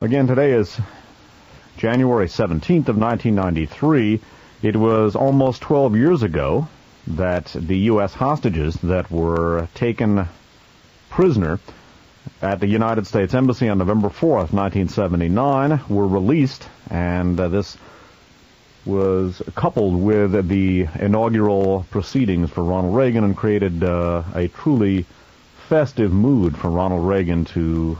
Again, today is January 17th of 1993. It was almost 12 years ago that the U.S. hostages that were taken prisoner at the United States Embassy on November 4th, 1979, were released, and this was coupled with the inaugural proceedings for Ronald Reagan and created a truly festive mood for Ronald Reagan to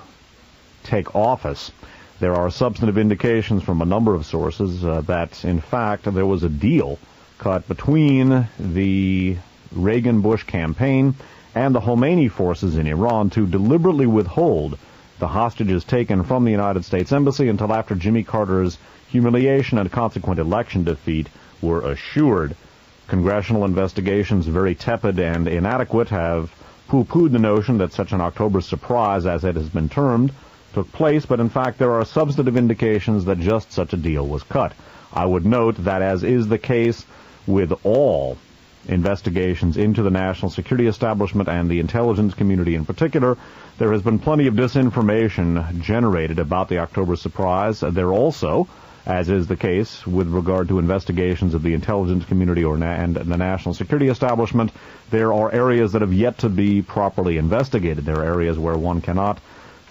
take office. There are substantive indications from a number of sources that, in fact, there was a deal cut between the Reagan-Bush campaign and the Khomeini forces in Iran to deliberately withhold the hostages taken from the United States Embassy until after Jimmy Carter's humiliation and consequent election defeat were assured. Congressional investigations, very tepid and inadequate, have pooh-poohed the notion that such an October surprise, as it has been termed, took place, but in fact there are substantive indications that just such a deal was cut. I would note that, as is the case with all investigations into the national security establishment and the intelligence community in particular, there has been plenty of disinformation generated about the October surprise. There also, as is the case with regard to investigations of the intelligence community and the national security establishment, there are areas that have yet to be properly investigated. There are areas where one cannot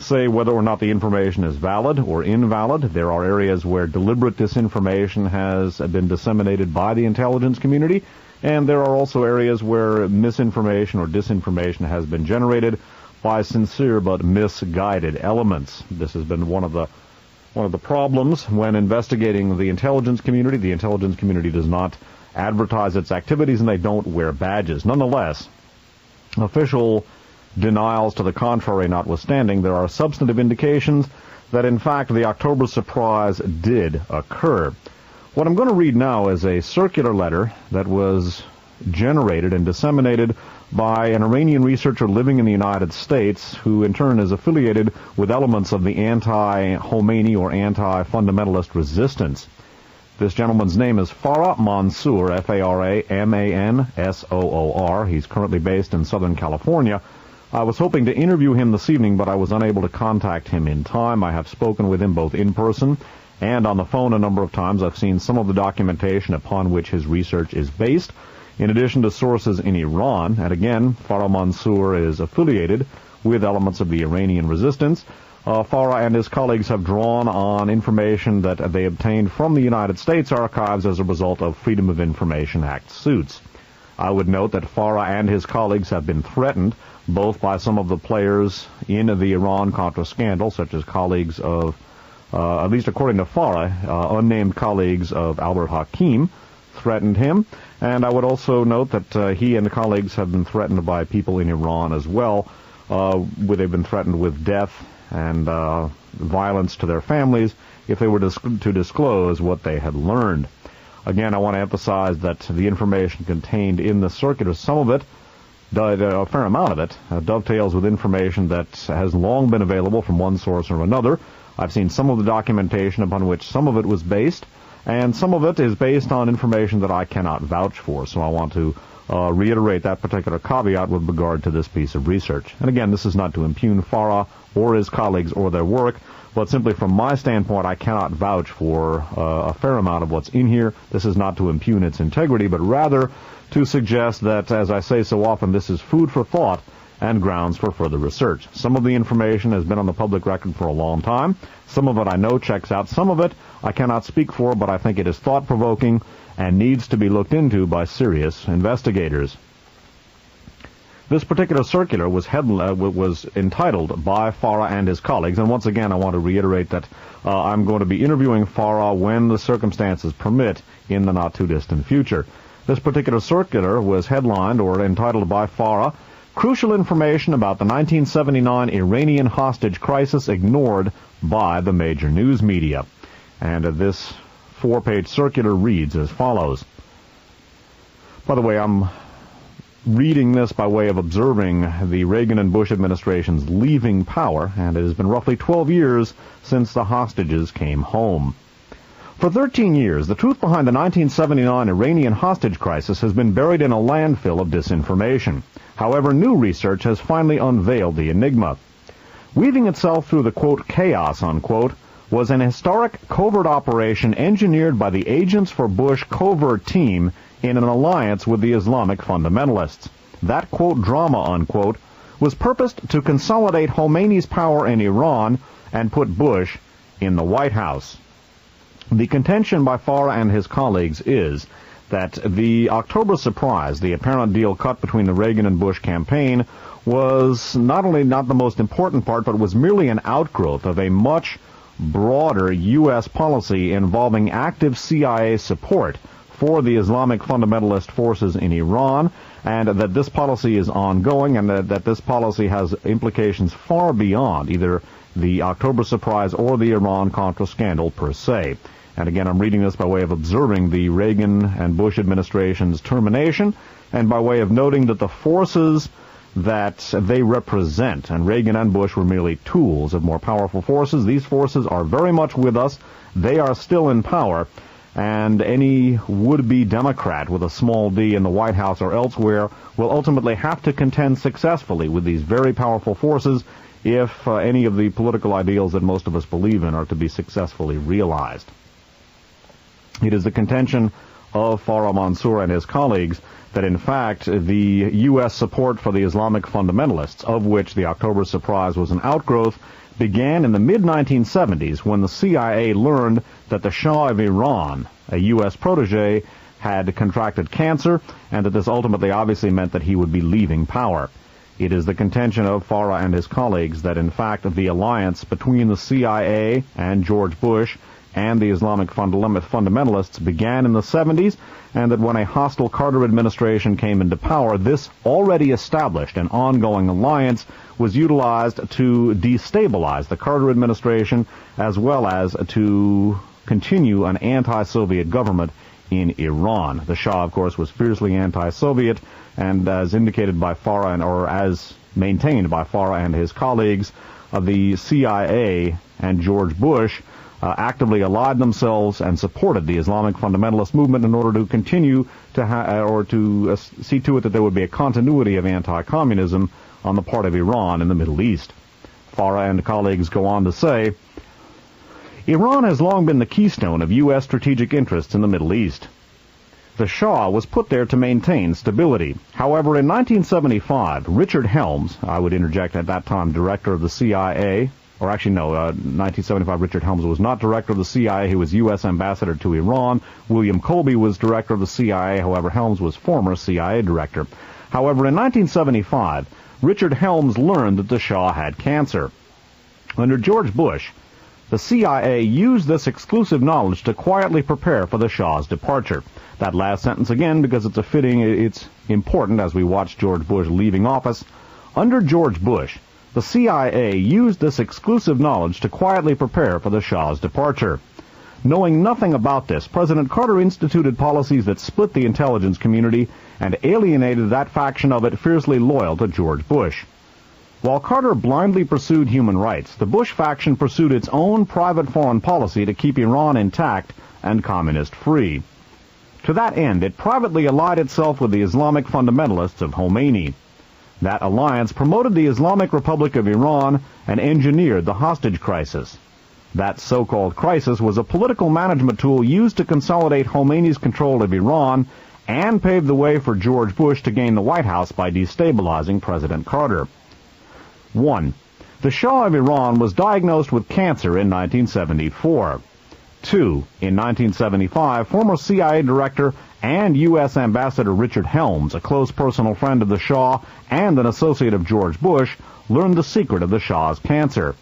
say whether or not the information is valid or invalid. There are areas where deliberate disinformation has been disseminated by the intelligence community, and there are also areas where misinformation or disinformation has been generated by sincere but misguided elements. This has been one of the problems when investigating the intelligence community. The intelligence community does not advertise its activities, and they don't wear badges. Nonetheless, official denials to the contrary notwithstanding, there are substantive indications that, in fact, the October surprise did occur. What I'm going to read now is a circular letter that was generated and disseminated by an Iranian researcher living in the United States, who in turn is affiliated with elements of the anti-Khomeini or anti-fundamentalist resistance. This gentleman's name is Farah Mansour, F-A-R-A-M-A-N-S-O-O-R. He's currently based in Southern California. I was hoping to interview him this evening, but I was unable to contact him in time. I have spoken with him both in person and on the phone a number of times. I've seen some of the documentation upon which his research is based, in addition to sources in Iran. And again, Farah Mansour is affiliated with elements of the Iranian resistance. Farah and his colleagues have drawn on information that they obtained from the United States archives as a result of Freedom of Information Act suits. I would note that Farah and his colleagues have been threatened both by some of the players in the Iran-Contra scandal, such as colleagues of, at least according to Farah, unnamed colleagues of Albert Hakim threatened him. And I would also note that he and colleagues have been threatened by people in Iran as well, where they've been threatened with death and violence to their families if they were to disclose what they had learned. Again, I want to emphasize that the information contained in the circular, some of it, a fair amount of it, dovetails with information that has long been available from one source or another. I've seen some of the documentation upon which some of it was based, and some of it is based on information that I cannot vouch for. So I want to reiterate that particular caveat with regard to this piece of research. And again, this is not to impugn Farah or his colleagues or their work, but simply from my standpoint, I cannot vouch for a fair amount of what's in here. This is not to impugn its integrity, but rather to suggest that, as I say so often, this is food for thought and grounds for further research. Some of the information has been on the public record for a long time. Some of it I know checks out. Some of it I cannot speak for, but I think it is thought-provoking and needs to be looked into by serious investigators. This particular circular was entitled by Farah and his colleagues, and once again I want to reiterate that I'm going to be interviewing Farah when the circumstances permit in the not-too-distant future. This particular circular was headlined or entitled by Farah, "Crucial Information about the 1979 Iranian Hostage Crisis Ignored by the Major News Media." And this 4-page circular reads as follows. By the way, I'm reading this by way of observing the Reagan and Bush administrations leaving power, and it has been roughly 12 years since the hostages came home. For 13 years, the truth behind the 1979 Iranian hostage crisis has been buried in a landfill of disinformation. However, new research has finally unveiled the enigma. Weaving itself through the, quote, chaos, unquote, was an historic covert operation engineered by the Agents for Bush covert team in an alliance with the Islamic fundamentalists. That, quote, drama, unquote, was purposed to consolidate Khomeini's power in Iran and put Bush in the White House. The contention by Farah and his colleagues is that the October surprise, the apparent deal cut between the Reagan and Bush campaign, was not only not the most important part, but was merely an outgrowth of a much broader U.S. policy involving active CIA support for the Islamic fundamentalist forces in Iran, and that this policy is ongoing, and that this policy has implications far beyond either the October surprise or the Iran-Contra scandal per se. And again, I'm reading this by way of observing the Reagan and Bush administration's termination, and by way of noting that the forces that they represent, and Reagan and Bush were merely tools of more powerful forces. These forces are very much with us. They are still in power, and any would-be Democrat with a small d in the White House or elsewhere will ultimately have to contend successfully with these very powerful forces if any of the political ideals that most of us believe in are to be successfully realized. It is the contention of Farah Mansour and his colleagues that in fact the U.S. support for the Islamic fundamentalists, of which the October surprise was an outgrowth, began in the mid-1970s when the CIA learned that the Shah of Iran, a U.S. protege, had contracted cancer, and that this ultimately obviously meant that he would be leaving power. It is the contention of Farah and his colleagues that in fact the alliance between the CIA and George Bush and the Islamic fundamentalists began in the 70s, and that when a hostile Carter administration came into power, this already established and ongoing alliance was utilized to destabilize the Carter administration as well as to continue an anti-Soviet government in Iran. The Shah, of course, was fiercely anti-Soviet, and as indicated by Farah, or as maintained by Farah and his colleagues, the CIA and George Bush actively allied themselves and supported the Islamic fundamentalist movement in order to continue to see to it that there would be a continuity of anti-communism on the part of Iran in the Middle East. Farah and colleagues go on to say, Iran has long been the keystone of U.S. strategic interests in the Middle East. The Shah was put there to maintain stability. However, in 1975, Richard Helms, I would interject at that time director of the CIA, 1975 Richard Helms was not director of the CIA, he was U.S. ambassador to Iran. William Colby was director of the CIA, however Helms was former CIA director. However, in 1975, Richard Helms learned that the Shah had cancer. Under George Bush, the CIA used this exclusive knowledge to quietly prepare for the Shah's departure. That last sentence again, because it's important as we watch George Bush leaving office. Under George Bush, the CIA used this exclusive knowledge to quietly prepare for the Shah's departure. Knowing nothing about this, President Carter instituted policies that split the intelligence community and alienated that faction of it fiercely loyal to George Bush. While Carter blindly pursued human rights, the Bush faction pursued its own private foreign policy to keep Iran intact and communist-free. To that end, it privately allied itself with the Islamic fundamentalists of Khomeini. That alliance promoted the Islamic Republic of Iran and engineered the hostage crisis. That so-called crisis was a political management tool used to consolidate Khomeini's control of Iran and pave the way for George Bush to gain the White House by destabilizing President Carter. 1. The Shah of Iran was diagnosed with cancer in 1974. 2. In 1975, former CIA director and U.S. Ambassador Richard Helms, a close personal friend of the Shah and an associate of George Bush, learned the secret of the Shah's cancer.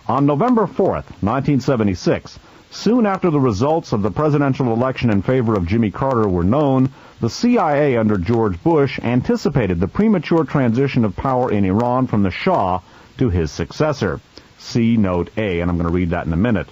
On November 4th, 1976, soon after the results of the presidential election in favor of Jimmy Carter were known, the CIA under George Bush anticipated the premature transition of power in Iran from the Shah to his successor. See Note A, and I'm going to read that in a minute.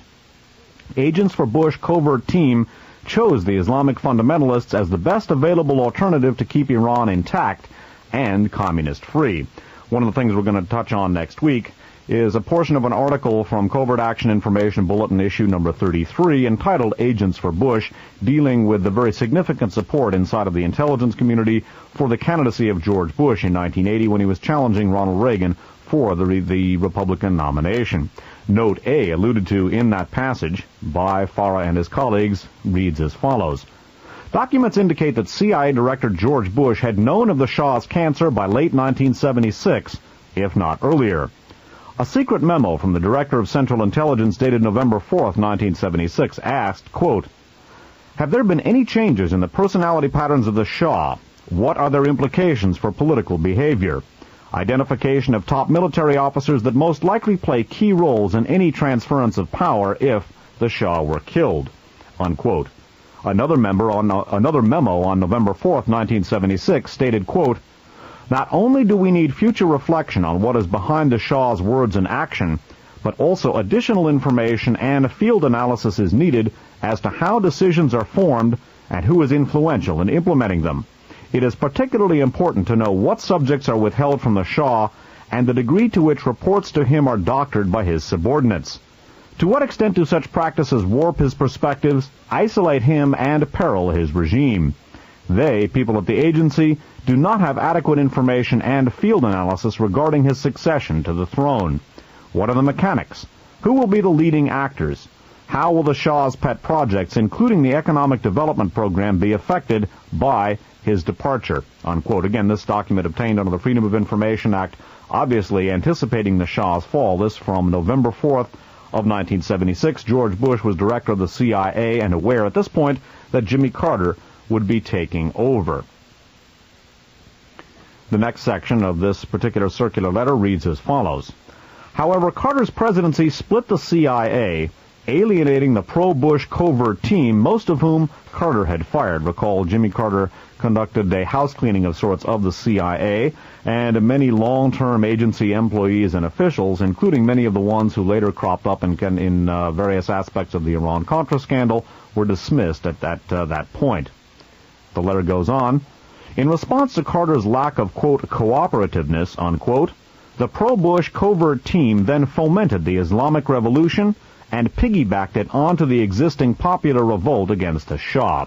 Agents for Bush covert team chose the Islamic fundamentalists as the best available alternative to keep Iran intact and communist-free. One of the things we're going to touch on next week is a portion of an article from Covert Action Information Bulletin issue number 33 entitled Agents for Bush, dealing with the very significant support inside of the intelligence community for the candidacy of George Bush in 1980 when he was challenging Ronald Reagan for the Republican nomination. Note A, alluded to in that passage by Farah and his colleagues, reads as follows. Documents indicate that CIA Director George Bush had known of the Shah's cancer by late 1976, if not earlier. A secret memo from the Director of Central Intelligence dated November 4, 1976, asked, quote, "Have there been any changes in the personality patterns of the Shah? What are their implications for political behavior? Identification of top military officers that most likely play key roles in any transference of power if the Shah were killed." Unquote. Another memo on November 4, 1976, stated, quote, "Not only do we need future reflection on what is behind the Shah's words and action, but also additional information and field analysis is needed as to how decisions are formed and who is influential in implementing them. It is particularly important to know what subjects are withheld from the Shah and the degree to which reports to him are doctored by his subordinates. To what extent do such practices warp his perspectives, isolate him, and peril his regime? They, people at the agency, do not have adequate information and field analysis regarding his succession to the throne. What are the mechanics? Who will be the leading actors? How will the Shah's pet projects, including the economic development program, be affected by his departure?" Unquote. Again, this document obtained under the Freedom of Information Act, obviously anticipating the Shah's fall. This from November 4th of 1976. George Bush was director of the CIA and aware at this point that Jimmy Carter would be taking over. The next section of this particular circular letter reads as follows. However, Carter's presidency split the CIA, alienating the pro-Bush covert team, most of whom Carter had fired. Recall, Jimmy Carter conducted a house cleaning of sorts of the CIA, and many long-term agency employees and officials, including many of the ones who later cropped up in various aspects of the Iran-Contra scandal, were dismissed at that point. The letter goes on. In response to Carter's lack of, quote, cooperativeness, unquote, the pro-Bush covert team then fomented the Islamic Revolution and piggybacked it onto the existing popular revolt against the Shah.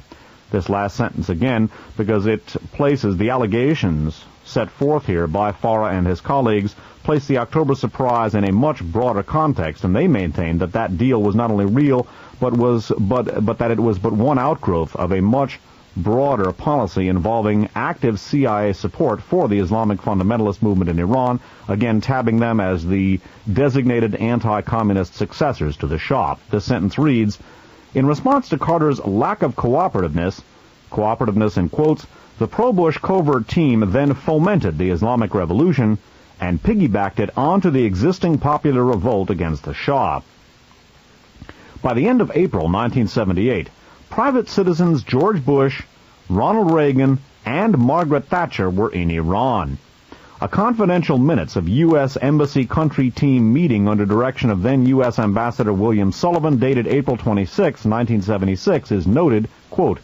This last sentence again, because it places the allegations set forth here by Farah and his colleagues, place the October surprise in a much broader context, and they maintain that that deal was not only real, but that it was but one outgrowth of a much broader policy involving active CIA support for the Islamic fundamentalist movement in Iran, again tabbing them as the designated anti-communist successors to the Shah. This sentence reads, in response to Carter's lack of cooperativeness in quotes, the pro-Bush covert team then fomented the Islamic Revolution and piggybacked it onto the existing popular revolt against the Shah. By the end of April 1978, private citizens George Bush, Ronald Reagan, and Margaret Thatcher were in Iran. A confidential minutes of U.S. Embassy Country Team meeting under direction of then U.S. Ambassador William Sullivan, dated April 26, 1976, is noted, quote,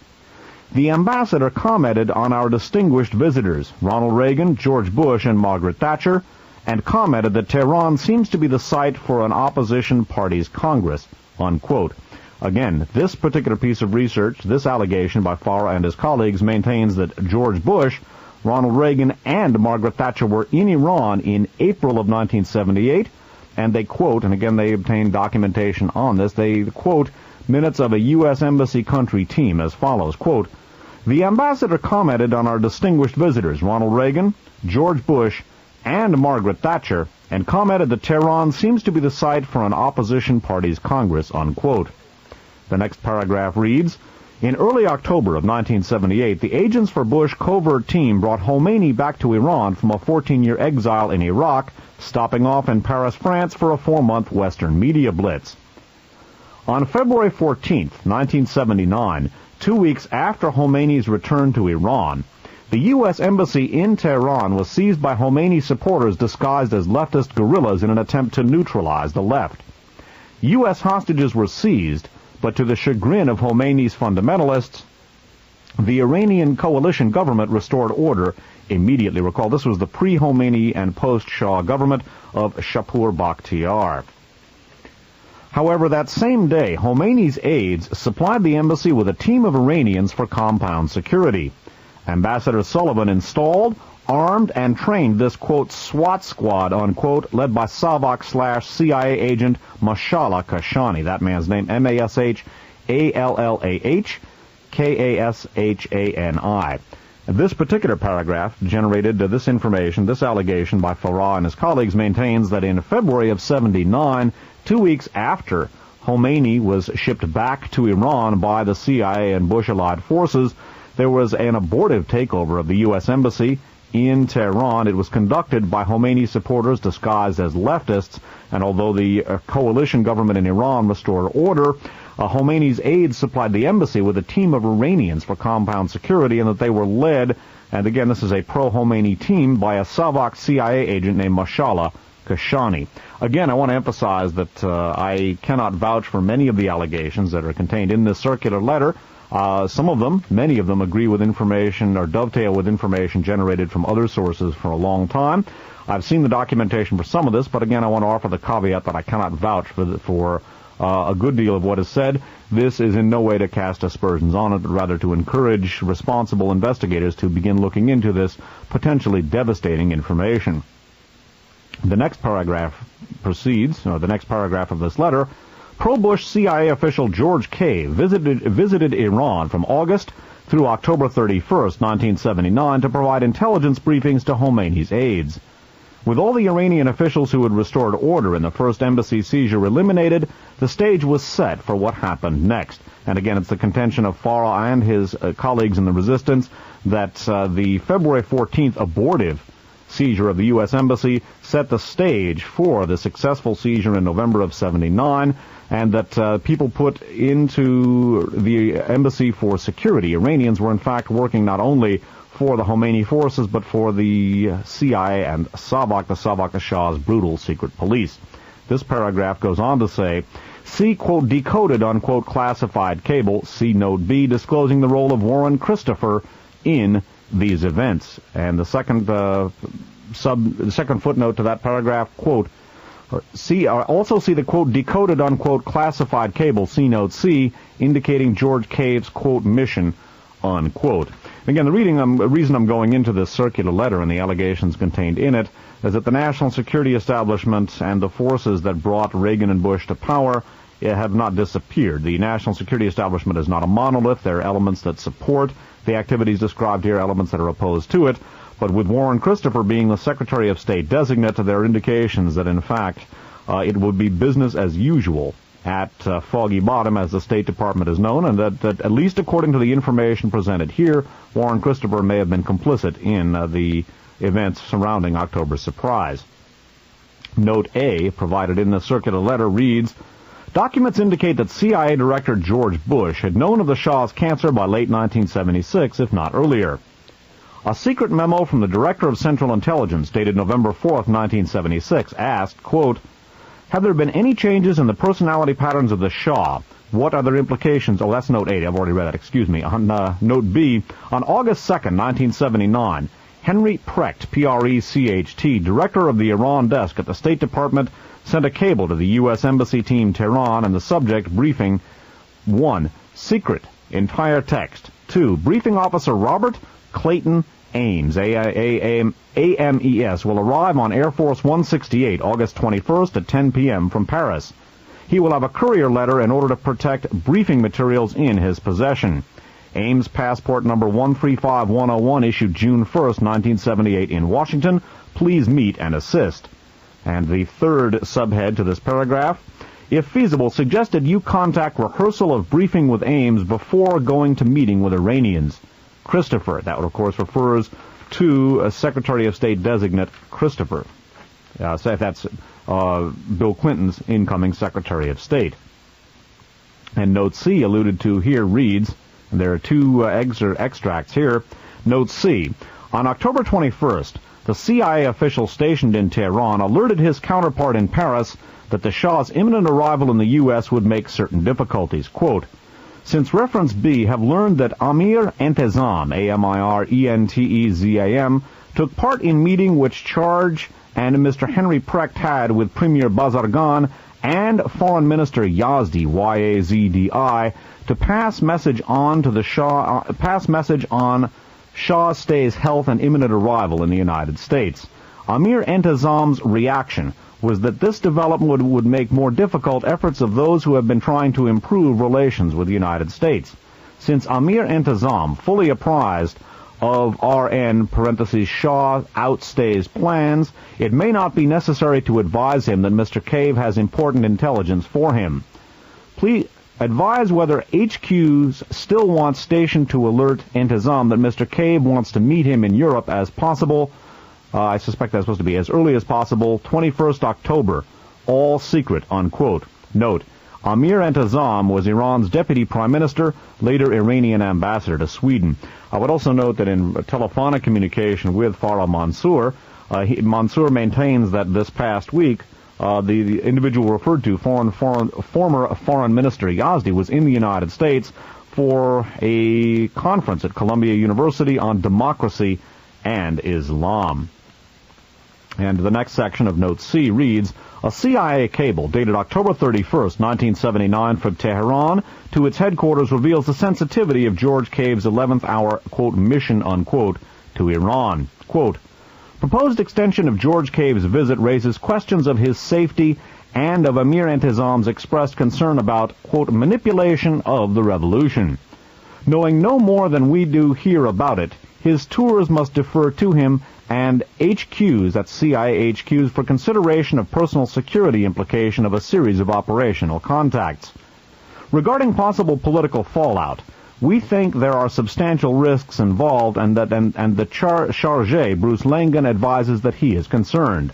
the ambassador commented on our distinguished visitors, Ronald Reagan, George Bush, and Margaret Thatcher, and commented that Tehran seems to be the site for an opposition party's Congress, unquote. Again, this particular piece of research, this allegation by Farah and his colleagues, maintains that George Bush, Ronald Reagan, and Margaret Thatcher were in Iran in April of 1978, and they quote, and again they obtained documentation on this, they quote minutes of a U.S. Embassy Country Team as follows, quote, the ambassador commented on our distinguished visitors, Ronald Reagan, George Bush, and Margaret Thatcher, and commented that Tehran seems to be the site for an opposition party's Congress, unquote. The next paragraph reads, in early October of 1978, the agents for Bush covert team brought Khomeini back to Iran from a 14-year exile in Iraq, stopping off in Paris, France for a 4-month Western media blitz. On February 14, 1979, 2 weeks after Khomeini's return to Iran, the U.S. Embassy in Tehran was seized by Khomeini supporters disguised as leftist guerrillas in an attempt to neutralize the left. U.S. hostages were seized, but to the chagrin of Khomeini's fundamentalists, the Iranian coalition government restored order immediately. Recall, this was the pre-Khomeini and post-Shah government of Shapur Bakhtiar. However, that same day, Khomeini's aides supplied the embassy with a team of Iranians for compound security. Ambassador Sullivan installed, armed and trained this, quote, SWAT squad, unquote, led by Savak/CIA agent Mashallah Kashani. That man's name, MashallahKashani. This particular paragraph generated this information, this allegation by Farah and his colleagues maintains that in February of 79, 2 weeks after Khomeini was shipped back to Iran by the CIA and Bush-allied forces, there was an abortive takeover of the U.S. Embassy in Tehran. It was conducted by Khomeini supporters disguised as leftists, and although the coalition government in Iran restored order, Khomeini's aides supplied the embassy with a team of Iranians for compound security, and that they were led, and again this is a pro-Khomeini team, by a Savak CIA agent named Mashallah Kashani. Again, I want to emphasize that I cannot vouch for many of the allegations that are contained in this circular letter. Some of them, many of them, agree with information or dovetail with information generated from other sources for a long time. I've seen the documentation for some of this, but again, I want to offer the caveat that I cannot vouch for a good deal of what is said. This is in no way to cast aspersions on it, but rather to encourage responsible investigators to begin looking into this potentially devastating information. The next paragraph proceeds, or the next paragraph of this letter. Pro-Bush CIA official George K. visited Iran from August through October 31st, 1979, to provide intelligence briefings to Khomeini's aides. With all the Iranian officials who had restored order in the first embassy seizure eliminated, the stage was set for what happened next. And again, it's the contention of Farah and his colleagues in the resistance that the February 14th abortive seizure of the U.S. Embassy set the stage for the successful seizure in November of 79, and that people put into the embassy for security. Iranians were in fact working not only for the Khomeini forces, but for the CIA and Savak, the Savak Shah's brutal secret police. This paragraph goes on to say, see, quote, decoded, unquote, classified cable, see note B, disclosing the role of Warren Christopher in these events. And the second footnote to that paragraph, quote, also see the, quote, decoded, unquote, classified cable, see note C, indicating George Cave's, quote, mission, unquote. Again, the reason I'm going into this circular letter and the allegations contained in it is that the national security establishment and the forces that brought Reagan and Bush to power have not disappeared. The national security establishment is not a monolith. There are elements that support the activities described here, elements that are opposed to it. But with Warren Christopher being the Secretary of State designate, there are indications that, in fact, it would be business as usual at Foggy Bottom, as the State Department is known, and that at least according to the information presented here, Warren Christopher may have been complicit in the events surrounding October's surprise. Note A, provided in the circular letter, reads, documents indicate that CIA Director George Bush had known of the Shah's cancer by late 1976, if not earlier. A secret memo from the Director of Central Intelligence, dated November 4th, 1976, asked, quote, have there been any changes in the personality patterns of the Shah? What are their implications? Oh, that's note 8. I've already read that. Excuse me. On note B, on August 2nd, 1979, Henry Precht, P-R-E-C-H-T, director of the Iran desk at the State Department, sent a cable to the U.S. Embassy team Tehran, and the subject briefing: 1. Secret. Entire text. 2. Briefing officer Robert Clayton Ames, A-M-E-S, will arrive on Air Force 168 August 21st at 10 p.m. from Paris. He will have a courier letter in order to protect briefing materials in his possession. Ames passport number 135101, issued June 1st, 1978 in Washington. Please meet and assist. And the third subhead to this paragraph: if feasible, suggested you contact rehearsal of briefing with Ames before going to meeting with Iranians. Christopher. That, of course, refers to Secretary of State designate Christopher. So that's Bill Clinton's incoming Secretary of State. And note C, alluded to here, reads, and there are two extracts here. Note C, on October 21st, the CIA official stationed in Tehran alerted his counterpart in Paris that the Shah's imminent arrival in the U.S. would make certain difficulties. Quote, since reference B, have learned that Amir Entezam, A-M-I-R-E-N-T-E-Z-A-M, took part in meeting which charge and Mr. Henry Precht had with Premier Bazargan and Foreign Minister Yazdi, Y-A-Z-D-I, to pass message on Shah's health and imminent arrival in the United States. Amir Entezam's reaction was that this development would make more difficult efforts of those who have been trying to improve relations with the United States. Since Amir Entezam, fully apprised of RN Shah outstays plans, it may not be necessary to advise him that Mr. Cave has important intelligence for him. Please advise whether HQs still want station to alert Entezam that Mr. Cave wants to meet him in Europe as possible. I suspect that's supposed to be as early as possible, 21st October, all secret, unquote. Note, Amir Entezam was Iran's deputy prime minister, later Iranian ambassador to Sweden. I would also note that in telephonic communication with Farah Mansour, Mansour maintains that this past week, the individual referred to, former Foreign Minister Yazdi, was in the United States for a conference at Columbia University on democracy and Islam. And the next section of Note C reads, a CIA cable dated October 31st, 1979 from Tehran to its headquarters reveals the sensitivity of George Cave's 11th hour, quote, mission, unquote, to Iran. Quote, proposed extension of George Cave's visit raises questions of his safety and of Amir Entezam's expressed concern about, quote, manipulation of the revolution. Knowing no more than we do here about it, his tours must defer to him and HQs, that's CIA HQs, for consideration of personal security implication of a series of operational contacts. Regarding possible political fallout, we think there are substantial risks involved and the chargé, Bruce Langan, advises that he is concerned.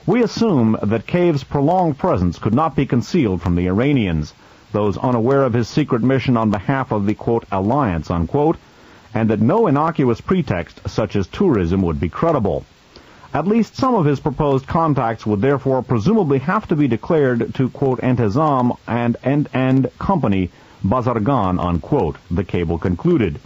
We assume that Cave's prolonged presence could not be concealed from the Iranians, those unaware of his secret mission on behalf of the, quote, alliance, unquote, and that no innocuous pretext such as tourism would be credible. At least some of his proposed contacts would therefore presumably have to be declared to, quote, Entezam and company Bazargan, unquote, the cable concluded.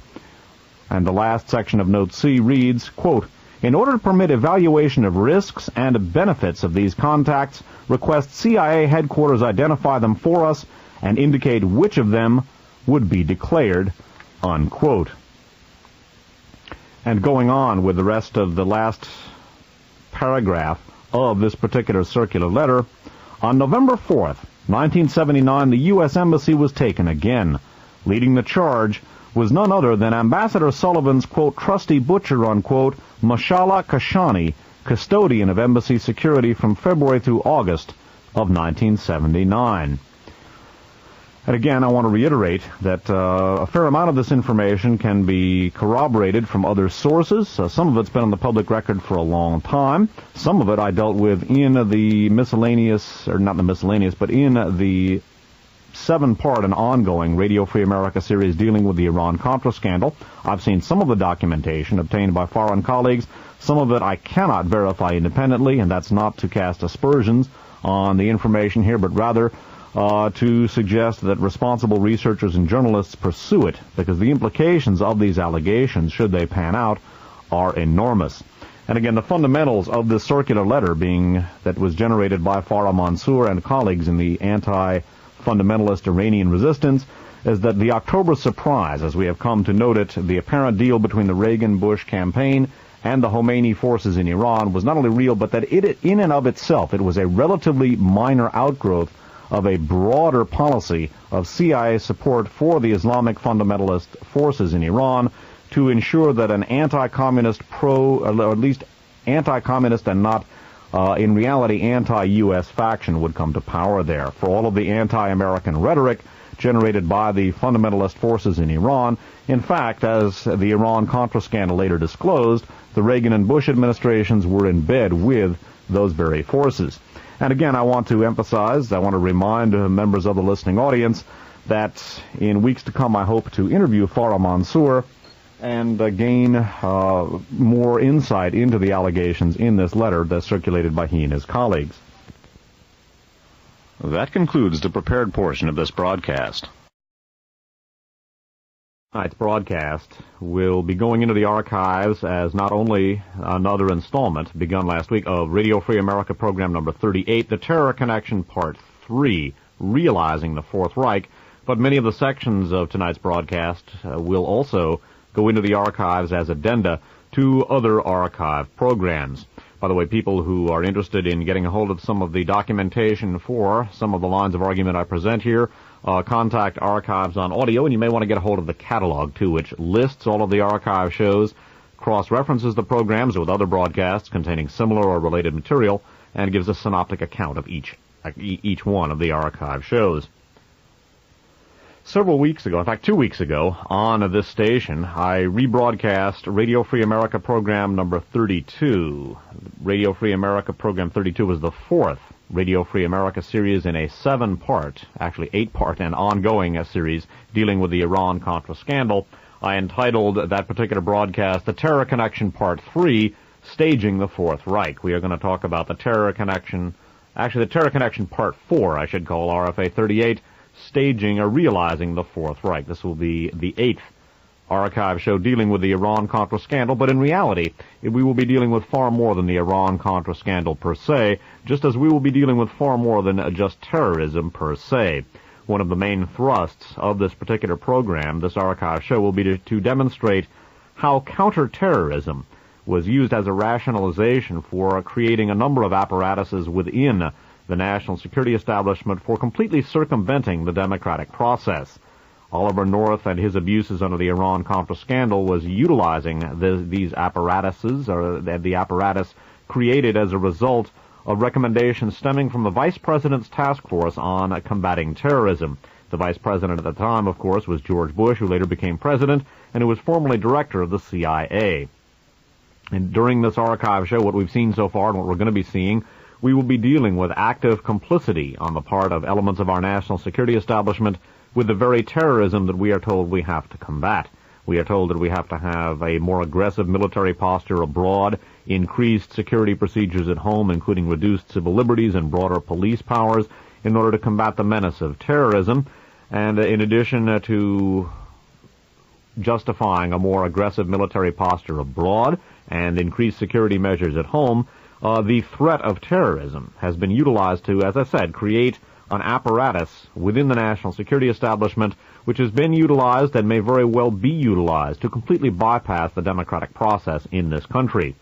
And the last section of Note C reads, quote, in order to permit evaluation of risks and benefits of these contacts, request CIA headquarters identify them for us and indicate which of them would be declared, unquote. And going on with the rest of the last paragraph of this particular circular letter, on November 4th, 1979, the U.S. Embassy was taken again. Leading the charge was none other than Ambassador Sullivan's, quote, trusty butcher, unquote, Mashallah Kashani, custodian of embassy security from February through August of 1979. And again, I want to reiterate that a fair amount of this information can be corroborated from other sources. Some of it's been on the public record for a long time. Some of it I dealt with in the miscellaneous, or not the miscellaneous, but in the 7-part and ongoing Radio Free America series dealing with the Iran-Contra scandal. I've seen some of the documentation obtained by foreign colleagues. Some of it I cannot verify independently, and that's not to cast aspersions on the information here, but rather to suggest that responsible researchers and journalists pursue it, because the implications of these allegations, should they pan out, are enormous. And again, the fundamentals of this circular letter being that was generated by Farah Mansour and colleagues in the anti-fundamentalist Iranian resistance is that the October surprise, as we have come to note it, the apparent deal between the Reagan-Bush campaign and the Khomeini forces in Iran was not only real, but that it, in and of itself, it was a relatively minor outgrowth of a broader policy of CIA support for the Islamic fundamentalist forces in Iran to ensure that an anti-communist or at least anti-communist and not in reality anti-U.S. faction would come to power there. For all of the anti-American rhetoric generated by the fundamentalist forces in Iran, in fact, as the Iran-Contra scandal later disclosed, the Reagan and Bush administrations were in bed with those very forces. And again, I want to remind members of the listening audience that in weeks to come I hope to interview Farah Mansour and gain more insight into the allegations in this letter that's circulated by he and his colleagues. That concludes the prepared portion of this broadcast. Tonight's broadcast will be going into the archives as not only another installment begun last week of Radio Free America program number 38, The Terror Connection Part 3, Realizing the Fourth Reich, but many of the sections of tonight's broadcast will also go into the archives as addenda to other archive programs. By the way, people who are interested in getting a hold of some of the documentation for some of the lines of argument I present here, contact Archives on Audio, and you may want to get a hold of the catalog, too, which lists all of the archive shows, cross-references the programs with other broadcasts containing similar or related material, and gives a synoptic account of each one of the archive shows. Several weeks ago, in fact 2 weeks ago, on this station, I rebroadcast Radio Free America program number 32. Radio Free America program 32 was the fourth Radio Free America series in a 7-part, actually 8-part and ongoing series dealing with the Iran-Contra scandal. I entitled that particular broadcast, The Terror Connection Part 3, Staging the Fourth Reich. We are going to talk about the Terror Connection, actually the Terror Connection Part 4, I should call RFA 38, Staging or Realizing the Fourth Reich. This will be the 8th archive show dealing with the Iran-Contra scandal, but in reality, we will be dealing with far more than the Iran-Contra scandal per se, just as we will be dealing with far more than just terrorism per se. One of the main thrusts of this particular program, this archive show, will be to demonstrate how counterterrorism was used as a rationalization for creating a number of apparatuses within the national security establishment for completely circumventing the democratic process. Oliver North and his abuses under the Iran-Contra scandal was utilizing these apparatuses, or the apparatus created as a result of recommendations stemming from the Vice President's task force on combating terrorism. The Vice President at the time, of course, was George Bush, who later became President, and who was formerly Director of the CIA. And during this archive show, what we've seen so far and what we're going to be seeing, we will be dealing with active complicity on the part of elements of our national security establishment with the very terrorism that we are told we have to combat. We are told that we have to have a more aggressive military posture abroad, increased security procedures at home, including reduced civil liberties and broader police powers, in order to combat the menace of terrorism. And in addition to justifying a more aggressive military posture abroad and increased security measures at home, the threat of terrorism has been utilized to, as I said, create an apparatus within the national security establishment which has been utilized and may very well be utilized to completely bypass the democratic process in this country.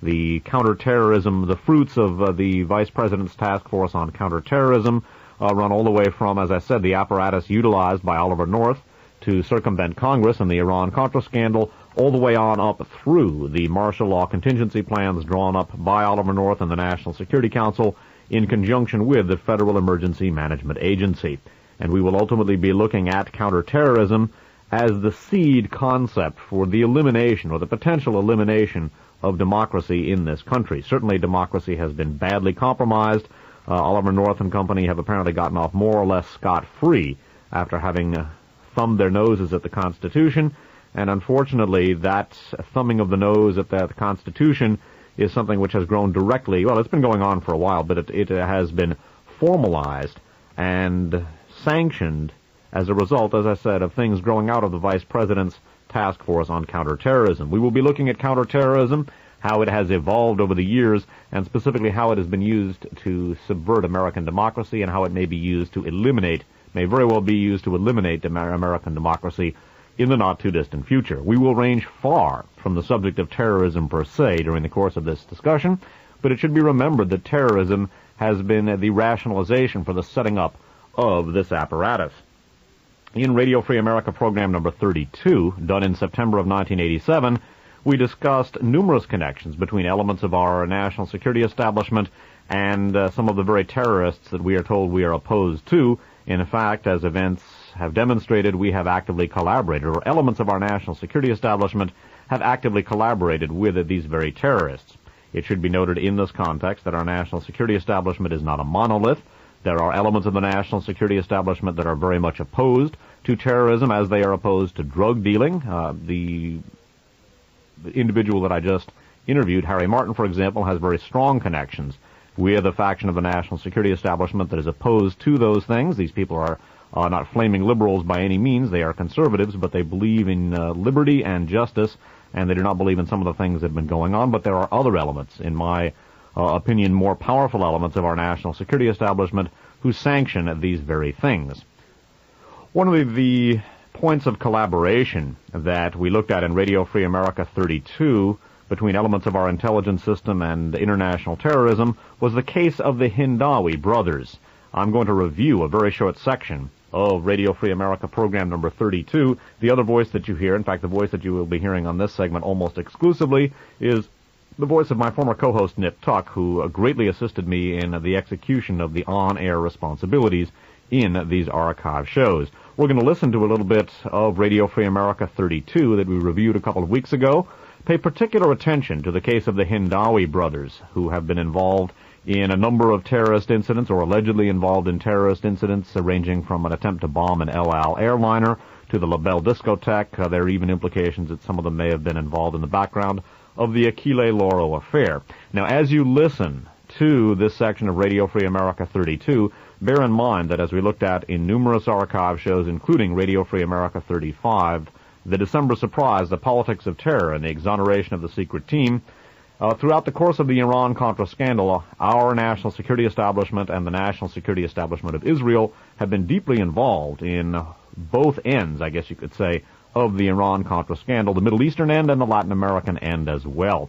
The counterterrorism, the fruits of the Vice President's task force on counterterrorism run all the way from, as I said, the apparatus utilized by Oliver North to circumvent Congress and the Iran-Contra scandal, all the way on up through the martial law contingency plans drawn up by Oliver North and the National Security Council in conjunction with the Federal Emergency Management Agency. And we will ultimately be looking at counterterrorism as the seed concept for the elimination or the potential elimination of democracy in this country. Certainly democracy has been badly compromised. Oliver North and company have apparently gotten off more or less scot-free after having thumbed their noses at the Constitution. And unfortunately, that thumbing of the nose at the Constitution is something which has grown directly, well, it's been going on for a while, but it has been formalized and sanctioned as a result, as I said, of things growing out of the Vice President's task force on counterterrorism. We will be looking at counterterrorism, how it has evolved over the years, and specifically how it has been used to subvert American democracy and how it may be used to eliminate, may very well be used to eliminate American democracy in the not-too-distant future. We will range far from the subject of terrorism per se during the course of this discussion, but it should be remembered that terrorism has been the rationalization for the setting up of this apparatus. In Radio Free America program number 32, done in September of 1987, we discussed numerous connections between elements of our national security establishment and some of the very terrorists that we are told we are opposed to. In fact, as events have demonstrated, we have actively collaborated, or elements of our national security establishment have actively collaborated with these very terrorists. It should be noted in this context that our national security establishment is not a monolith. There are elements of the national security establishment that are very much opposed to terrorism as they are opposed to drug dealing. The individual that I just interviewed, Harry Martin, for example, has very strong connections with a faction of the national security establishment that is opposed to those things. These people are not flaming liberals by any means. They are conservatives, but they believe in liberty and justice, and they do not believe in some of the things that have been going on. But there are other elements, in my opinion, more powerful elements of our national security establishment who sanction these very things. One of the points of collaboration that we looked at in Radio Free America 32 between elements of our intelligence system and international terrorism was the case of the Hindawi brothers. I'm going to review a very short section of Radio Free America program number 32. The other voice that you hear, in fact, the voice that you will be hearing on this segment almost exclusively, is the voice of my former co-host, Nip Tuck, who greatly assisted me in the execution of the on-air responsibilities in these archive shows. We're going to listen to a little bit of Radio Free America 32 that we reviewed a couple of weeks ago. Pay particular attention to the case of the Hindawi brothers, who have been involved in a number of terrorist incidents, or allegedly involved in terrorist incidents, ranging from an attempt to bomb an El Al airliner to the La Belle discotheque. There are even implications that some of them may have been involved in the background of the Achille Lauro affair. Now, as you listen to this section of Radio Free America 32, bear in mind that as we looked at in numerous archive shows, including Radio Free America 35, the December surprise, the politics of terror, and the exoneration of the secret team, throughout the course of the Iran-Contra scandal, our national security establishment and the national security establishment of Israel have been deeply involved in both ends, I guess you could say, of the Iran-Contra scandal, the Middle Eastern end and the Latin American end as well.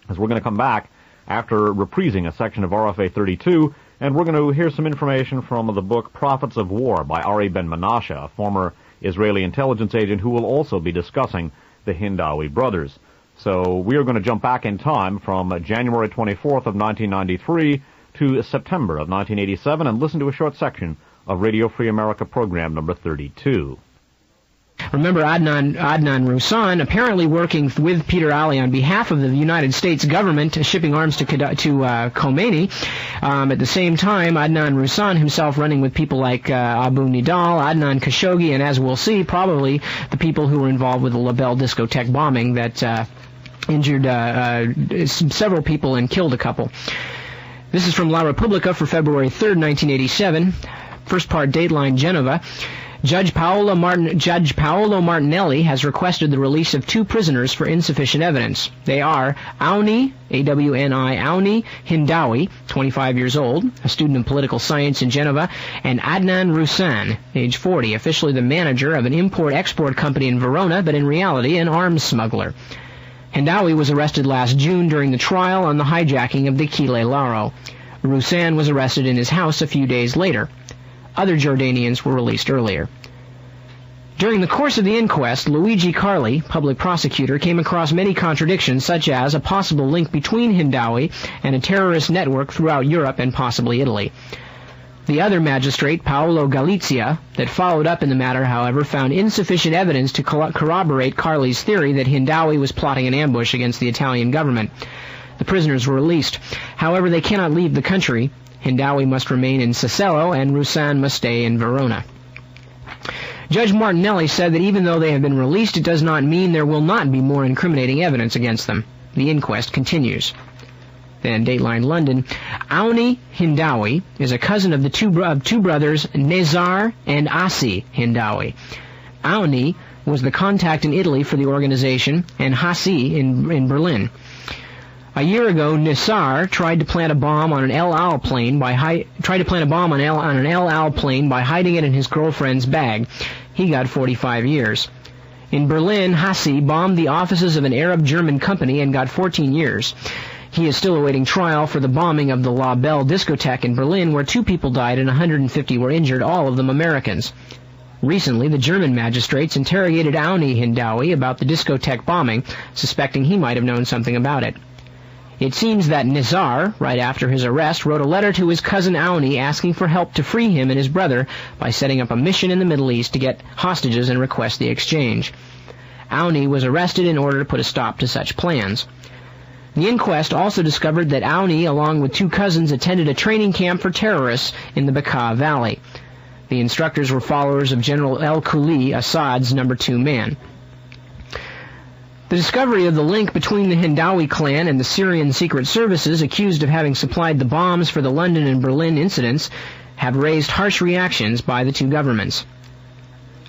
As we're going to come back after reprising a section of RFA 32, and we're going to hear some information from the book Prophets of War by Ari Ben Menashe, a former Israeli intelligence agent who will also be discussing the Hindawi brothers. So we are going to jump back in time from January 24th of 1993 to September of 1987 and listen to a short section of Radio Free America program number 32. Remember, Adnan Roussan, apparently working with Peter Ali on behalf of the United States government, shipping arms to Khomeini. At the same time, Adnan Roussan himself running with people like Abu Nidal, Adnan Khashoggi, and as we'll see, probably the people who were involved with the La Belle discotheque bombing that injured several people and killed a couple. This is from La Repubblica for February 3rd, 1987. First part, Dateline Geneva. Judge Paolo Martinelli has requested the release of two prisoners for insufficient evidence. They are Auni, A-W-N-I, Auni Hindawi, 25 years old, a student of political science in Geneva, and Adnan Roussan, age 40, officially the manager of an import-export company in Verona, but in reality an arms smuggler. Hindawi was arrested last June during the trial on the hijacking of the Achille Lauro. Roussan was arrested in his house a few days later. Other Jordanians were released earlier. During the course of the inquest, Luigi Carli, public prosecutor, came across many contradictions, such as a possible link between Hindawi and a terrorist network throughout Europe and possibly Italy. The other magistrate, Paolo Galizia, that followed up in the matter, however, found insufficient evidence to corroborate Carli's theory that Hindawi was plotting an ambush against the Italian government. The prisoners were released. However, they cannot leave the country. Hindawi must remain in Sassello, and Roussan must stay in Verona. Judge Martinelli said that even though they have been released, it does not mean there will not be more incriminating evidence against them. The inquest continues. Then, Dateline London. Auni Hindawi is a cousin of the two brothers Nezar and Asi Hindawi. Auni was the contact in Italy for the organization, and Hasi in Berlin. A year ago, Nisar tried to plant a bomb on an El Al plane by hiding it in his girlfriend's bag. He got 45 years. In Berlin, Hasi bombed the offices of an Arab-German company and got 14 years. He is still awaiting trial for the bombing of the La Belle discotheque in Berlin, where 2 people died and 150 were injured, all of them Americans. Recently, the German magistrates interrogated Auni Hindawi about the discotheque bombing, suspecting he might have known something about it. It seems that Nizar, right after his arrest, wrote a letter to his cousin Auni asking for help to free him and his brother by setting up a mission in the Middle East to get hostages and request the exchange. Auni was arrested in order to put a stop to such plans. The inquest also discovered that Auni, along with 2 cousins, attended a training camp for terrorists in the Bekaa Valley. The instructors were followers of General El-Kuli, Assad's number 2 man. The discovery of the link between the Hindawi clan and the Syrian secret services accused of having supplied the bombs for the London and Berlin incidents have raised harsh reactions by the 2 governments.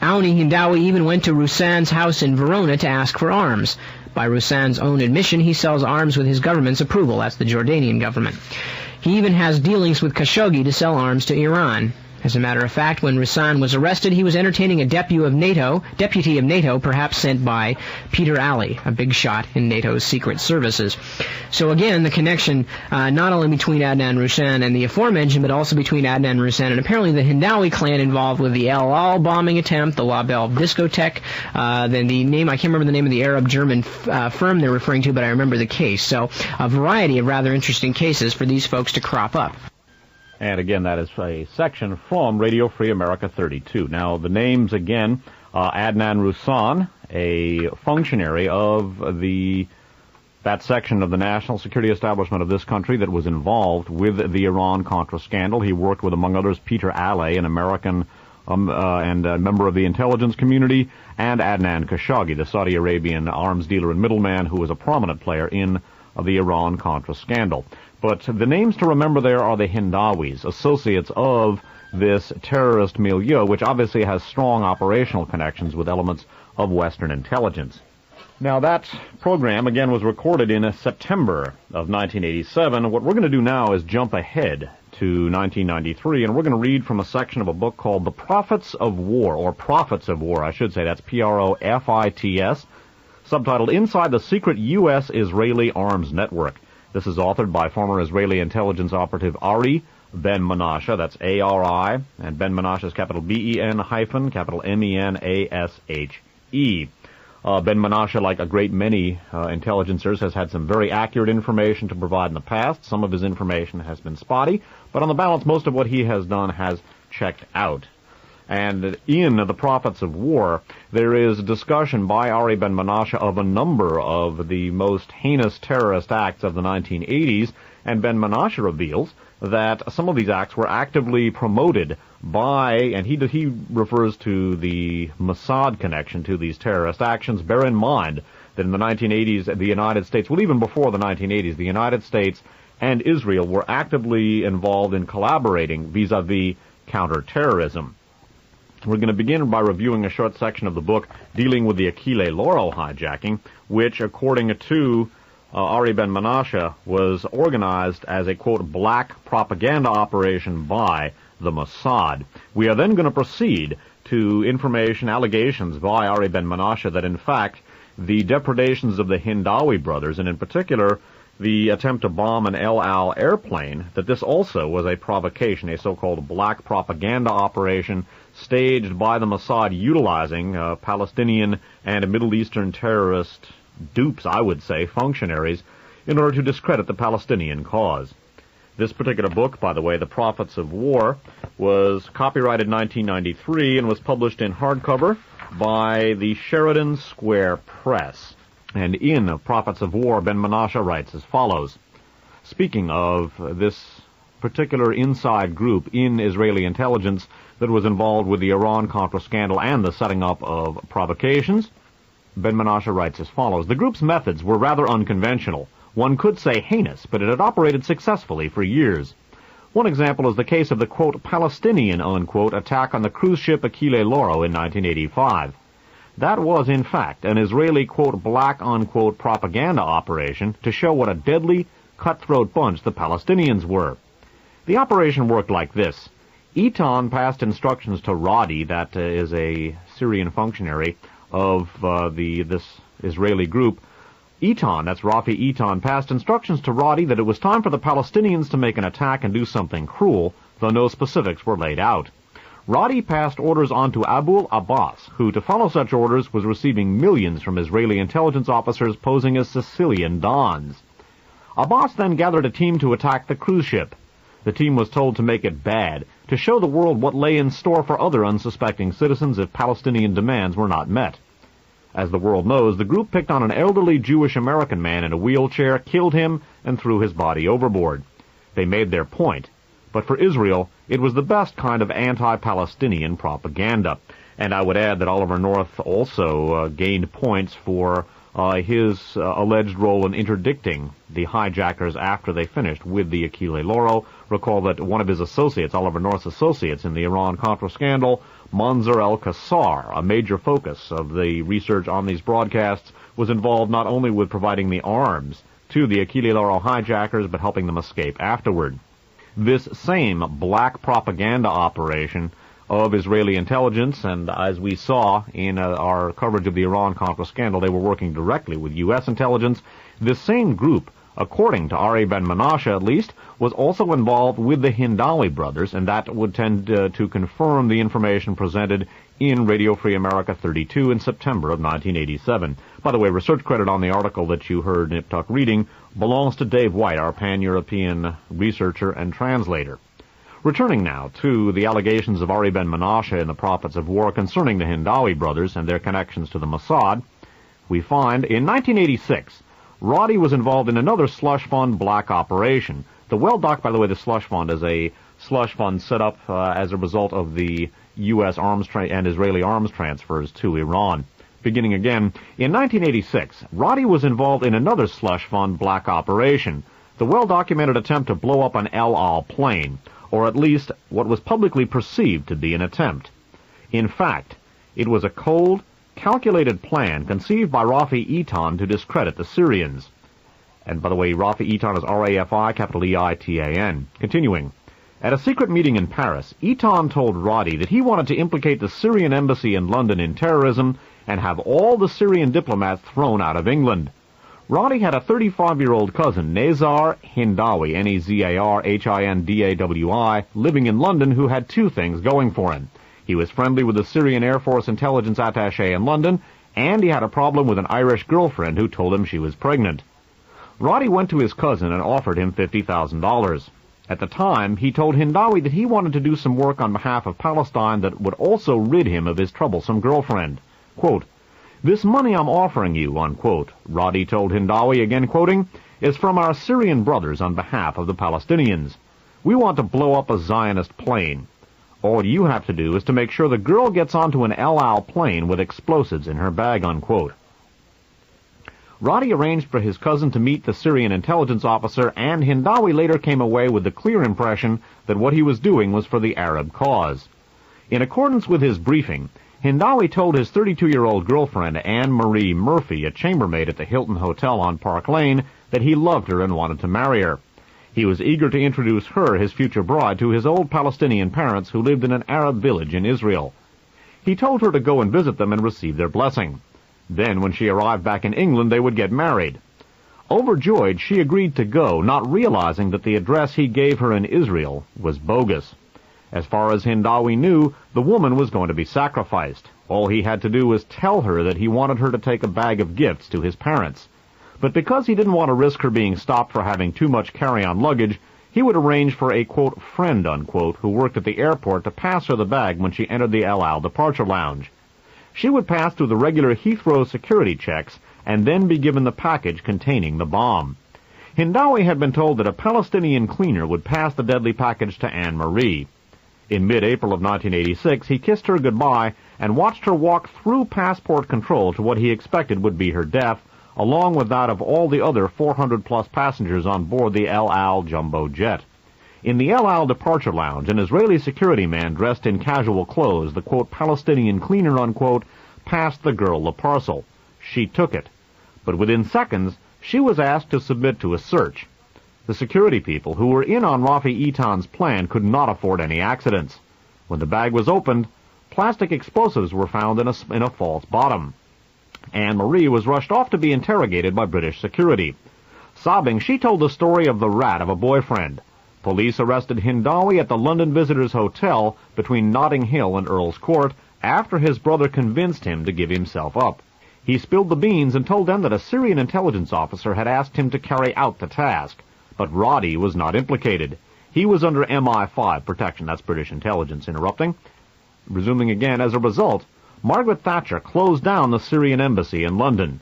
Auni Hindawi even went to Roussan's house in Verona to ask for arms. By Roussan's own admission, he sells arms with his government's approval. That's the Jordanian government. He even has dealings with Khashoggi to sell arms to Iran. As a matter of fact, when Rusan was arrested, he was entertaining a deputy of NATO, perhaps sent by Peter Alley, a big shot in NATO's secret services. So again, the connection not only between Adnan Rusan and the aforementioned, but also between Adnan Rusan and apparently the Hindawi clan involved with the El Al bombing attempt, the La Belle discotheque, then the name, I can't remember the name of the Arab-German firm they're referring to, but I remember the case. So a variety of rather interesting cases for these folks to crop up. And again, that is a section from Radio Free America 32. Now, the names again, Adnan Rusan, a functionary of that section of the national security establishment of this country that was involved with the Iran-Contra scandal. He worked with, among others, Peter Alley, an American and a member of the intelligence community, and Adnan Khashoggi, the Saudi Arabian arms dealer and middleman who was a prominent player in the Iran-Contra scandal. But the names to remember there are the Hindawis, associates of this terrorist milieu, which obviously has strong operational connections with elements of Western intelligence. Now, that program, again, was recorded in September of 1987. What we're going to do now is jump ahead to 1993, and we're going to read from a section of a book called The Prophets of War, or Prophets of War, I should say. That's Profits, subtitled Inside the Secret U.S.-Israeli Arms Network. This is authored by former Israeli intelligence operative Ari Ben Menashe, that's A-R-I, and Ben Menashe is capital B-E-N hyphen, capital M-E-N-A-S-H-E. Ben Menashe, like a great many intelligencers, has had some very accurate information to provide in the past. Some of his information has been spotty, but on the balance, most of what he has done has checked out. And in The Prophets of War, there is discussion by Ari Ben Menashe of a number of the most heinous terrorist acts of the 1980s, and Ben Menashe reveals that some of these acts were actively promoted by, and he refers to the Mossad connection to these terrorist actions. Bear in mind that in the 1980s, the United States, well, even before the 1980s, the United States and Israel were actively involved in collaborating vis-a-vis counterterrorism. We're going to begin by reviewing a short section of the book dealing with the Achille Lauro hijacking, which, according to Ari Ben Menashe, was organized as a, quote, black propaganda operation by the Mossad. We are then going to proceed to information allegations by Ari Ben Menashe that, in fact, the depredations of the Hindawi brothers, and in particular the attempt to bomb an El Al airplane, that this also was a provocation, a so-called black propaganda operation staged by the Mossad utilizing Palestinian and Middle Eastern terrorist dupes, I would say, functionaries, in order to discredit the Palestinian cause. This particular book, by the way, The Prophets of War, was copyrighted 1993 and was published in hardcover by the Sheridan Square Press. And in Prophets of War, Ben Menashe writes as follows. Speaking of this particular inside group in Israeli intelligence that was involved with the Iran-Contra scandal and the setting up of provocations, Ben Menashe writes as follows. The group's methods were rather unconventional. One could say heinous, but it had operated successfully for years. One example is the case of the, quote, Palestinian, unquote, attack on the cruise ship Achille Lauro in 1985. That was, in fact, an Israeli, quote, black, unquote, propaganda operation to show what a deadly, cutthroat bunch the Palestinians were. The operation worked like this. Etan passed instructions to Radi, that is a Syrian functionary of this Israeli group. Etan, that's Rafi Etan, passed instructions to Radi that it was time for the Palestinians to make an attack and do something cruel, though no specifics were laid out. Radi passed orders on to Abul Abbas, who, to follow such orders, was receiving millions from Israeli intelligence officers posing as Sicilian dons. Abbas then gathered a team to attack the cruise ship. The team was told to make it bad, to show the world what lay in store for other unsuspecting citizens if Palestinian demands were not met. As the world knows, the group picked on an elderly Jewish-American man in a wheelchair, killed him, and threw his body overboard. They made their point. But for Israel, it was the best kind of anti-Palestinian propaganda. And I would add that Oliver North also gained points for his alleged role in interdicting the hijackers after they finished with the Achille Lauro. Recall that one of his associates, Oliver North's associates in the Iran-Contra scandal, Manzur al-Qassar, a major focus of the research on these broadcasts, was involved not only with providing the arms to the Achille Lauro hijackers, but helping them escape afterward. this same black propaganda operation of Israeli intelligence, and as we saw in our coverage of the Iran-Contra scandal, they were working directly with U.S. intelligence. This same group, according to Ari Ben Menashe at least, was also involved with the Hindawi brothers, and that would tend to confirm the information presented in Radio Free America 32 in September of 1987. By the way, research credit on the article that you heard Nip Tuck reading belongs to Dave White, our pan-European researcher and translator. Returning now to the allegations of Ari Ben Menashe and the Prophets of War concerning the Hindawi brothers and their connections to the Mossad, we find in 1986, Roddy was involved in another slush fund black operation. The by the way, the slush fund is a slush fund set up as a result of the U.S. arms and Israeli arms transfers to Iran. Beginning again, in 1986, Roddy was involved in another slush fund black operation, the well-documented attempt to blow up an El Al plane, or at least what was publicly perceived to be an attempt. In fact, it was a cold, calculated plan conceived by Rafi Eitan to discredit the Syrians. And by the way, Rafi Eitan is R-A-F-I, capital E-I-T-A-N. Continuing, at a secret meeting in Paris, Eitan told Roddy that he wanted to implicate the Syrian embassy in London in terrorism and have all the Syrian diplomats thrown out of England. Roddy had a 35-year-old cousin, Nezar Hindawi, Nezar-Hindawi, living in London, who had two things going for him. He was friendly with the Syrian Air Force intelligence attaché in London, and he had a problem with an Irish girlfriend who told him she was pregnant. Roddy went to his cousin and offered him $50,000. At the time, he told Hindawi that he wanted to do some work on behalf of Palestine that would also rid him of his troublesome girlfriend. Quote, "This money I'm offering you," unquote, Roddy told Hindawi, again quoting, "is from our Syrian brothers on behalf of the Palestinians. We want to blow up a Zionist plane. All you have to do is to make sure the girl gets onto an El Al plane with explosives in her bag," unquote. Roddy arranged for his cousin to meet the Syrian intelligence officer, and Hindawi later came away with the clear impression that what he was doing was for the Arab cause. In accordance with his briefing, Hindawi told his 32-year-old girlfriend, Anne-Marie Murphy, a chambermaid at the Hilton Hotel on Park Lane, that he loved her and wanted to marry her. He was eager to introduce her, his future bride, to his old Palestinian parents who lived in an Arab village in Israel. He told her to go and visit them and receive their blessing. Then, when she arrived back in England, they would get married. Overjoyed, she agreed to go, not realizing that the address he gave her in Israel was bogus. As far as Hindawi knew, the woman was going to be sacrificed. All he had to do was tell her that he wanted her to take a bag of gifts to his parents. But because he didn't want to risk her being stopped for having too much carry-on luggage, he would arrange for a, quote, friend, unquote, who worked at the airport to pass her the bag when she entered the El Al departure lounge. She would pass through the regular Heathrow security checks and then be given the package containing the bomb. Hindawi had been told that a Palestinian cleaner would pass the deadly package to Anne-Marie. In mid-April of 1986, he kissed her goodbye and watched her walk through passport control to what he expected would be her death, along with that of all the other 400-plus passengers on board the El Al jumbo jet. In the El Al departure lounge, an Israeli security man dressed in casual clothes, the, quote, Palestinian cleaner, unquote, passed the girl the parcel. She took it. But within seconds, she was asked to submit to a search. The security people who were in on Rafi Eitan's plan could not afford any accidents. When the bag was opened, plastic explosives were found in a false bottom. Anne-Marie was rushed off to be interrogated by British security. Sobbing, she told the story of the rat of a boyfriend. Police arrested Hindawi at the London Visitors Hotel between Notting Hill and Earl's Court after his brother convinced him to give himself up. He spilled the beans and told them that a Syrian intelligence officer had asked him to carry out the task. But Roddy was not implicated. He was under MI5 protection. That's British intelligence. Interrupting. Resuming again, as a result, Margaret Thatcher closed down the Syrian embassy in London.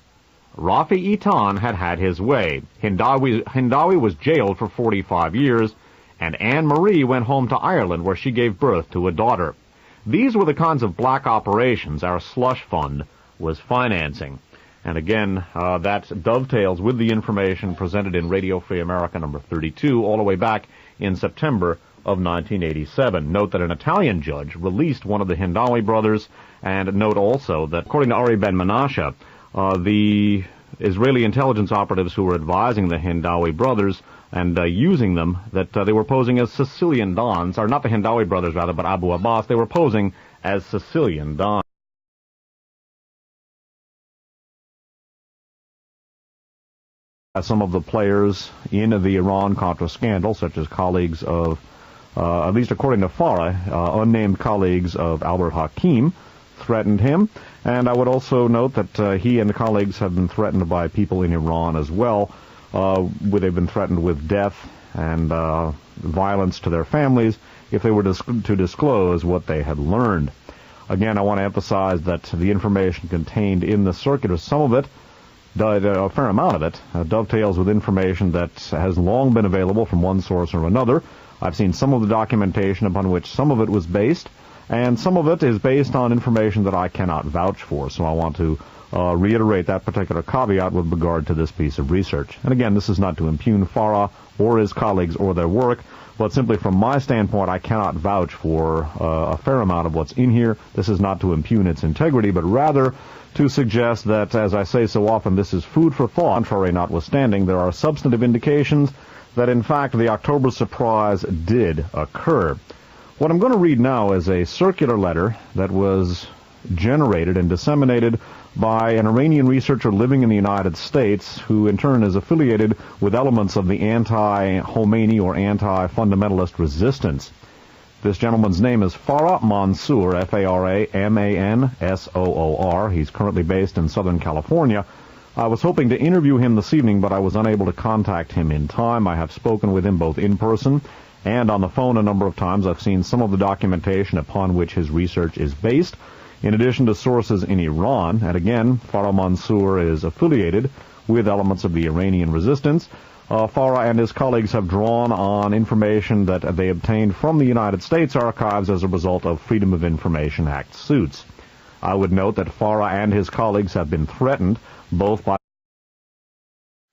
Rafi Eitan had had his way. Hindawi was jailed for 45 years, and Anne-Marie went home to Ireland where she gave birth to a daughter. These were the kinds of black operations our slush fund was financing. And again, that dovetails with the information presented in Radio Free America number 32 all the way back in September of 1987. Note that an Italian judge released one of the Hindawi brothers, and note also that, according to Ari Ben Menashe, the Israeli intelligence operatives who were advising the Hindawi brothers and using them, that they were posing as Sicilian Dons, or not the Hindawi brothers rather, but Abu Abbas. They were posing as Sicilian Dons. Some of the players in the Iran-Contra scandal, such as colleagues of, at least according to Farah, unnamed colleagues of Albert Hakim, threatened him. And I would also note that he and colleagues have been threatened by people in Iran as well. They've been threatened with death and violence to their families if they were to disclose what they had learned. Again, I want to emphasize that the information contained in the circular, some of it, a fair amount of it, dovetails with information that has long been available from one source or another. I've seen some of the documentation upon which some of it was based, and some of it is based on information that I cannot vouch for. So I want to reiterate that particular caveat with regard to this piece of research. And again, this is not to impugn Farah or his colleagues or their work, but simply from my standpoint, I cannot vouch for a fair amount of what's in here. This is not to impugn its integrity, but rather to suggest that, as I say so often, this is food for thought. Contrary notwithstanding, there are substantive indications that, in fact, the October surprise did occur. What I'm going to read now is a circular letter that was generated and disseminated by an Iranian researcher living in the United States, who in turn is affiliated with elements of the anti-Khomeini or anti-fundamentalist resistance. This gentleman's name is Farah Mansour, F-A-R-A-M-A-N-S-O-O-R. He's currently based in Southern California. I was hoping to interview him this evening, but I was unable to contact him in time. I have spoken with him both in person and on the phone a number of times. I've seen some of the documentation upon which his research is based, in addition to sources in Iran. And again, Farah Mansour is affiliated with elements of the Iranian resistance. Farah and his colleagues have drawn on information that they obtained from the United States archives as a result of Freedom of Information Act suits. I would note that Farah and his colleagues have been threatened both by...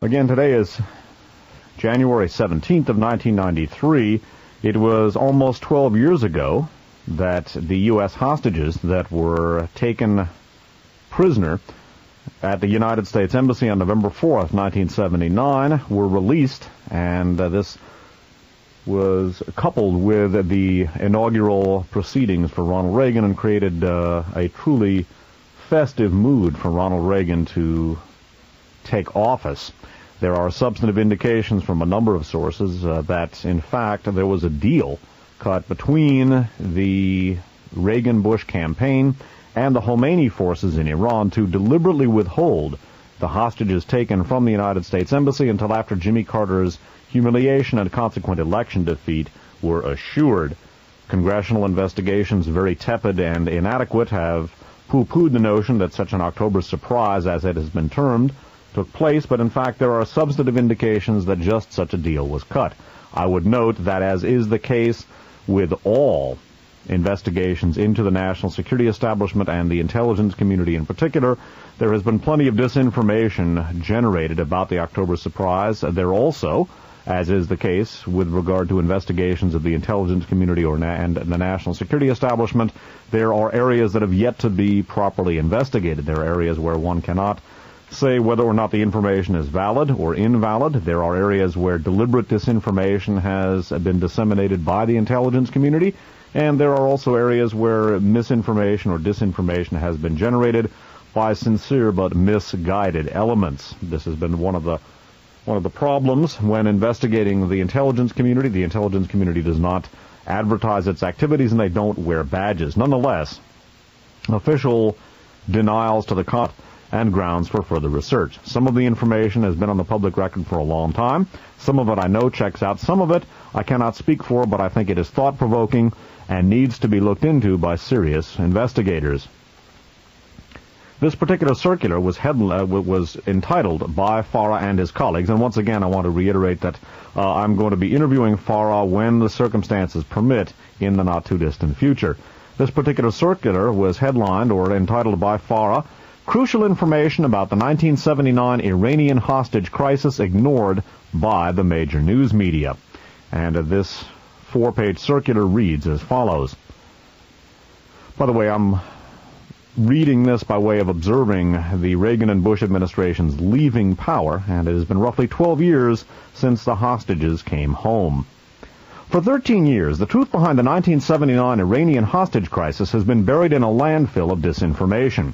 Again, today is January 17th of 1993. It was almost 12 years ago that the U.S. hostages that were taken prisoner at the United States Embassy on November 4th, 1979, were released, and this was coupled with the inaugural proceedings for Ronald Reagan and created a truly festive mood for Ronald Reagan to take office. There are substantive indications from a number of sources that, in fact, there was a deal cut between the Reagan-Bush campaign and the Khomeini forces in Iran to deliberately withhold the hostages taken from the United States Embassy until after Jimmy Carter's humiliation and consequent election defeat were assured. Congressional investigations, very tepid and inadequate, have pooh-poohed the notion that such an October surprise, as it has been termed, took place, but in fact there are substantive indications that just such a deal was cut. I would note that, as is the case with all investigations into the national security establishment and the intelligence community in particular, there has been plenty of disinformation generated about the October surprise. There also, as is the case with regard to investigations of the intelligence community and the national security establishment, there are areas that have yet to be properly investigated. There are areas where one cannot say whether or not the information is valid or invalid. There are areas where deliberate disinformation has been disseminated by the intelligence community, and there are also areas where misinformation or disinformation has been generated by sincere but misguided elements. This has been one of the problems when investigating the intelligence community. The intelligence community does not advertise its activities, and they don't wear badges. Nonetheless, official denials to the cop and grounds for further research. Some of the information has been on the public record for a long time. Some of it I know checks out. Some of it I cannot speak for, but I think it is thought-provoking and needs to be looked into by serious investigators. This particular circular was entitled "By Farah and His Colleagues," and once again I want to reiterate that I'm going to be interviewing Farah when the circumstances permit in the not-too-distant future. This particular circular was headlined or entitled "By Farah, Crucial Information About the 1979 Iranian Hostage Crisis Ignored by the Major News Media." And this 4-page circular reads as follows. By the way, I'm reading this by way of observing the Reagan and Bush administrations leaving power, and it has been roughly 12 years since the hostages came home. For 13 years, the truth behind the 1979 Iranian hostage crisis has been buried in a landfill of disinformation.